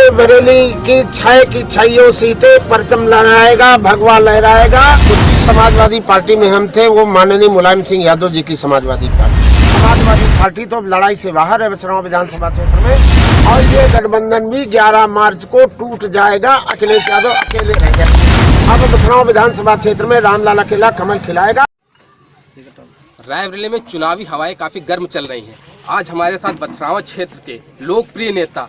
रायबरेली की 6 सीटें परचम लहराएगा, भगवा लहराएगा। उसी समाजवादी पार्टी में हम थे, वो माननीय मुलायम सिंह यादव जी की समाजवादी पार्टी। समाजवादी पार्टी तो अब लड़ाई से बाहर है बछरावा विधानसभा क्षेत्र में, और ये गठबंधन भी 11 मार्च को टूट जाएगा। अखिलेश यादव अकेले रह जाएंगे। अब बछरावा विधानसभा क्षेत्र में रामलाल अकेला कमल खिलाएगा। रायबरेली में चुनावी हवाएं काफी गर्म चल रही हैं। आज हमारे साथ बछरावा क्षेत्र के लोकप्रिय नेता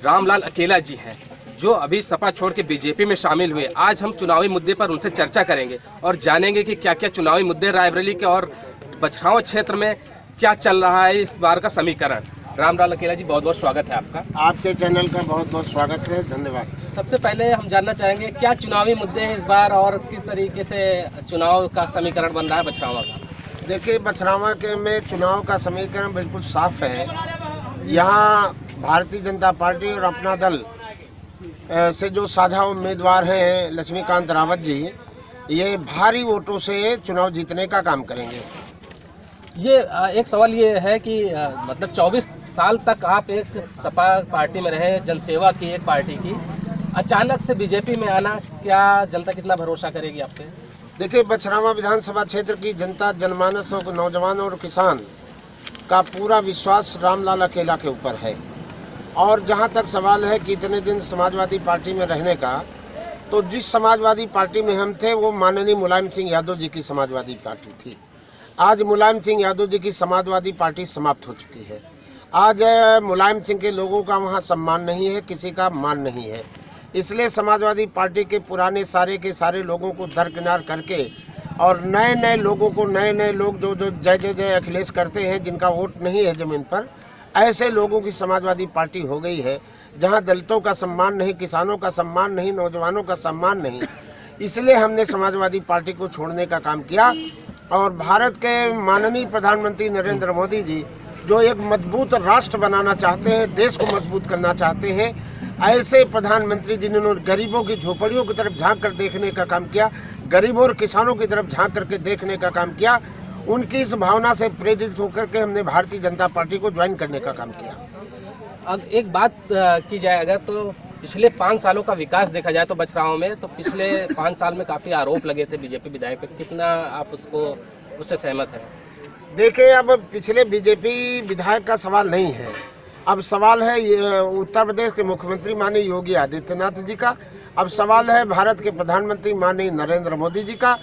रामलाल अकेला जी हैं, जो अभी सपा छोड़ के बीजेपी में शामिल हुए। आज हम चुनावी मुद्दे पर उनसे चर्चा करेंगे और जानेंगे कि क्या क्या चुनावी मुद्दे रायबरेली के और बछरावा क्षेत्र में क्या चल रहा है इस बार का समीकरण। रामलाल अकेला जी, बहुत बहुत स्वागत है आपका। आपके चैनल का बहुत बहुत स्वागत है, धन्यवाद। सबसे पहले हम जानना चाहेंगे क्या चुनावी मुद्दे हैं इस बार और किस तरीके से चुनाव का समीकरण बन रहा है बछरावा का। देखिए, बछरावा के में चुनाव का समीकरण बिल्कुल साफ है। यहाँ भारतीय जनता पार्टी और अपना दल से जो साझा उम्मीदवार हैं लक्ष्मीकांत रावत जी, ये भारी वोटों से चुनाव जीतने का काम करेंगे। ये एक सवाल ये है कि मतलब 24 साल तक आप एक सपा पार्टी में रहे, जनसेवा की एक पार्टी की, अचानक से बीजेपी में आना, क्या जनता कितना भरोसा करेगी आप पे? देखिए, बछरावा विधानसभा क्षेत्र की जनता, जनमानस और नौजवान और किसान का पूरा विश्वास रामलाल अकेला के ऊपर है। और जहां तक सवाल है कि इतने दिन समाजवादी पार्टी में रहने का, तो जिस समाजवादी पार्टी में हम थे वो माननीय मुलायम सिंह यादव जी की समाजवादी पार्टी थी। आज मुलायम सिंह यादव जी की समाजवादी पार्टी समाप्त हो चुकी है। आज मुलायम सिंह के लोगों का वहाँ सम्मान नहीं है, किसी का मान नहीं है। इसलिए समाजवादी पार्टी के पुराने सारे के सारे लोगों को दरकिनार करके और नए नए लोगों को, नए नए लोग जो जो जय जय जय अखिलेश करते हैं, जिनका वोट नहीं है ज़मीन पर, ऐसे लोगों की समाजवादी पार्टी हो गई है, जहां दलितों का सम्मान नहीं, किसानों का सम्मान नहीं, नौजवानों का सम्मान नहीं। इसलिए हमने समाजवादी पार्टी को छोड़ने का काम किया। और भारत के माननीय प्रधानमंत्री नरेंद्र मोदी जी, जो एक मजबूत राष्ट्र बनाना चाहते हैं, देश को मजबूत करना चाहते हैं, ऐसे प्रधानमंत्री जिन्होंने गरीबों की झोपड़ियों की तरफ झांक कर देखने का काम किया, गरीबों और किसानों की तरफ झांक करके देखने का काम किया, उनकी इस भावना से प्रेरित होकर के हमने भारतीय जनता पार्टी को ज्वाइन करने का काम किया। अब एक बात की जाए अगर, तो पिछले 5 सालों का विकास देखा जाए तो बछरावा में, तो पिछले 5 साल में काफ़ी आरोप लगे थे बीजेपी विधायक पे, कितना आप उससे सहमत हैं? देखिए, अब पिछले बीजेपी विधायक का सवाल नहीं है, अब सवाल है उत्तर प्रदेश के मुख्यमंत्री माननीय योगी आदित्यनाथ जी का। अब सवाल है भारत के प्रधानमंत्री माननीय नरेंद्र मोदी जी का।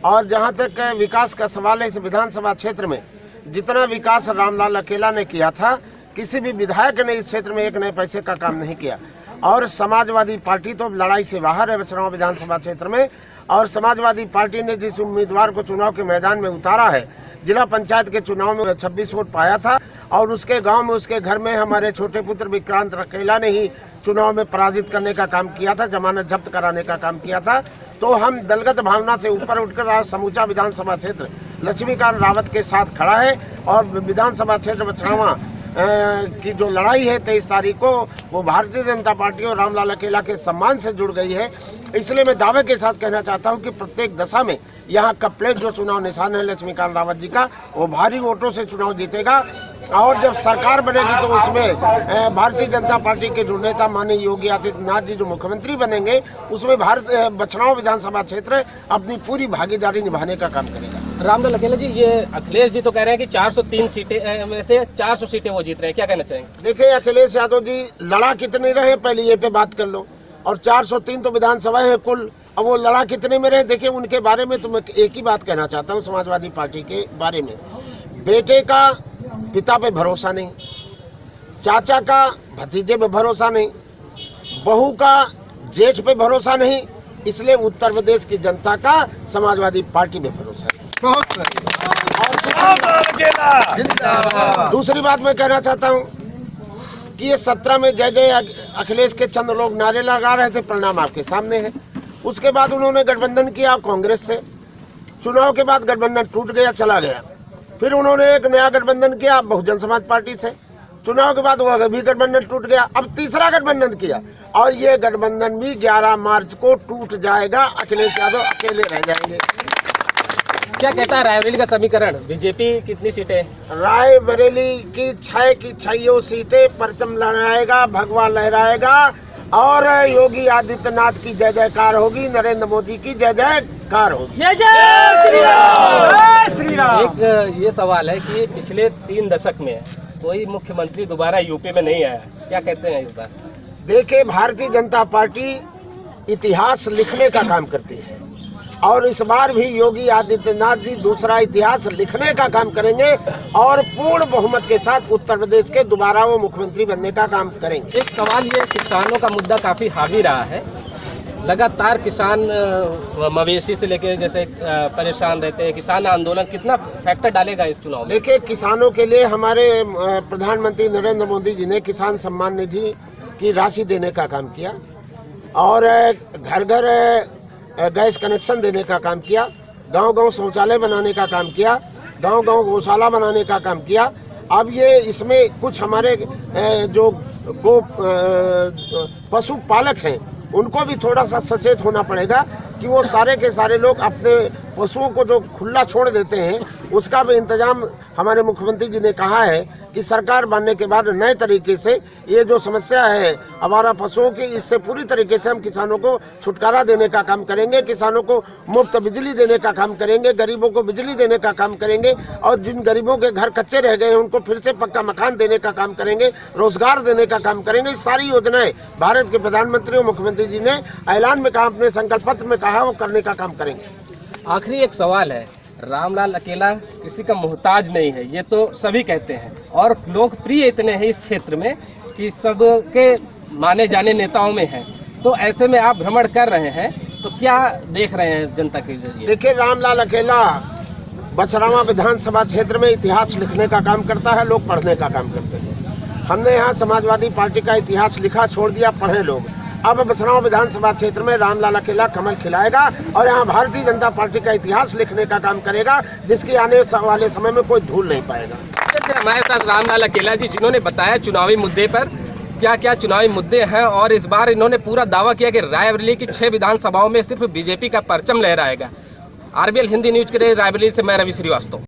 और जहां तक विकास का सवाल है, इस विधानसभा क्षेत्र में जितना विकास रामलाल अकेला ने किया था, किसी भी विधायक ने इस क्षेत्र में एक नए पैसे का काम नहीं किया। और समाजवादी पार्टी तो लड़ाई से बाहर है बछरावा विधानसभा क्षेत्र में। और समाजवादी पार्टी ने जिस उम्मीदवार को चुनाव के मैदान में उतारा है, जिला पंचायत के चुनाव में 26 वोट पाया था, और उसके गांव में, उसके घर में हमारे छोटे पुत्र विक्रांत अकेला ने ही चुनाव में पराजित करने का काम किया था, जमानत जब्त कराने का काम किया था। तो हम दलगत भावना से ऊपर उठकर आज समूचा विधानसभा क्षेत्र लक्ष्मीकांत रावत के साथ खड़ा है। और विधानसभा क्षेत्र बछरावा की जो लड़ाई है 23 तारीख को, वो भारतीय जनता पार्टी और रामलाल अकेला के सम्मान से जुड़ गई है। इसलिए मैं दावे के साथ कहना चाहता हूं कि प्रत्येक दशा में यहाँ का प्लेट जो चुनाव निशान है लक्ष्मीकांत रावत जी का, वो भारी वोटों से चुनाव जीतेगा। और जब सरकार बनेगी तो उसमें भारतीय जनता पार्टी के जो नेता माननीय योगी आदित्यनाथ जी जो मुख्यमंत्री बनेंगे, उसमें बछरावा विधानसभा क्षेत्र अपनी पूरी भागीदारी निभाने का काम करेगा। रामलाल अकेला जी, ये अखिलेश जी तो कह रहे हैं कि 403 सीटें में से 400 सीटें वो जीत रहे हैं, क्या कहना चाहेंगे? देखिए, अखिलेश यादव जी लड़ा कितने रहे, पहले ये पे बात कर लो। और 403 तो विधानसभा है कुल, अब वो लड़ा कितने में रहे। देखिए, उनके बारे में तो मैं एक ही बात कहना चाहता हूँ समाजवादी पार्टी के बारे में, बेटे का पिता पे भरोसा नहीं, चाचा का भतीजे पे भरोसा नहीं, बहू का जेठ पे भरोसा नहीं, इसलिए उत्तर प्रदेश की जनता का समाजवादी पार्टी पे भरोसा है। दूसरी बात मैं कहना चाहता हूँ कि ये 17 में जय जय अखिलेश के चंद लोग नारे लगा रहे थे, परिणाम आपके सामने है। उसके बाद उन्होंने गठबंधन किया कांग्रेस से, चुनाव के बाद गठबंधन टूट गया, चला गया। फिर उन्होंने एक नया गठबंधन किया बहुजन समाज पार्टी से, चुनाव के बाद वो भी गठबंधन टूट गया। अब तीसरा गठबंधन किया, और ये गठबंधन भी 11 मार्च को टूट जाएगा। अखिलेश यादव अकेले रह जाएंगे। क्या कहता है रायबरेली का समीकरण, बीजेपी कितनी सीटें? रायबरेली की 6 सीटें परचम लहराएगा, भगवा लहराएगा। और योगी आदित्यनाथ की जय जयकार होगी, नरेंद्र मोदी की जय जयकार होगी। एक ये सवाल है कि पिछले 3 दशक में कोई मुख्यमंत्री दोबारा यूपी में नहीं आया, क्या कहते हैं इस बार? देखिए, भारतीय जनता पार्टी इतिहास लिखने का काम करती है और इस बार भी योगी आदित्यनाथ जी दूसरा इतिहास लिखने का काम करेंगे और पूर्ण बहुमत के साथ उत्तर प्रदेश के दोबारा वो मुख्यमंत्री बनने का काम करेंगे। एक सवाल ये, किसानों का मुद्दा काफी हावी रहा है, लगातार किसान मवेशी से लेके जैसे परेशान रहते हैं, किसान आंदोलन कितना फैक्टर डालेगा इस चुनाव में? देखिए, किसानों के लिए हमारे प्रधानमंत्री नरेंद्र मोदी जी ने किसान सम्मान निधि की राशि देने का काम किया और घर घर गैस कनेक्शन देने का काम किया, गांव-गांव शौचालय बनाने का काम किया, गांव-गांव गौशाला बनाने का काम किया। अब ये इसमें कुछ हमारे जो पशु पालक हैं उनको भी थोड़ा सा सचेत होना पड़ेगा कि वो सारे के सारे लोग अपने पशुओं को जो खुला छोड़ देते हैं उसका भी इंतजाम हमारे मुख्यमंत्री जी ने कहा है कि सरकार बनने के बाद नए तरीके से ये जो समस्या है हमारा पशुओं की, इससे पूरी तरीके से हम किसानों को छुटकारा देने का काम करेंगे, किसानों को मुफ्त बिजली देने का काम करेंगे, गरीबों को बिजली देने का काम करेंगे और जिन गरीबों के घर कच्चे रह गए हैं उनको फिर से पक्का मकान देने का काम करेंगे, रोजगार देने का काम करेंगे। सारी योजनाएं भारत के प्रधानमंत्री और मुख्यमंत्री जी ने ऐलान में कहा, अपने संकल्प पत्र में कहा, वो करने का काम करेंगे। आखिरी एक सवाल है, रामलाल अकेला किसी का मोहताज नहीं है, ये तो सभी कहते हैं और लोकप्रिय इतने हैं इस क्षेत्र में कि सबके माने जाने नेताओं में है, तो ऐसे में आप भ्रमण कर रहे हैं तो क्या देख रहे हैं जनता के जरिए? देखिए, रामलाल अकेला बछरावा विधानसभा क्षेत्र में इतिहास लिखने का काम करता है, लोग पढ़ने का काम करते हैं। हमने यहाँ समाजवादी पार्टी का इतिहास लिखा, छोड़ दिया, पढ़े लोग। अब बछरावा विधानसभा क्षेत्र में रामलाल अकेला कमल खिलाएगा और यहाँ भारतीय जनता पार्टी का इतिहास लिखने का काम करेगा, जिसकी आने वाले समय में कोई धूल नहीं पाएगा। हमारे साथ रामलाल अकेला जी, जिन्होंने बताया चुनावी मुद्दे पर क्या क्या चुनावी मुद्दे हैं और इस बार इन्होंने पूरा दावा किया कि रायबरेली की 6 विधानसभाओं में सिर्फ बीजेपी का परचम लहराएगा। RBL हिंदी न्यूज के लिए रायबरेली से मैं रवि श्रीवास्तव।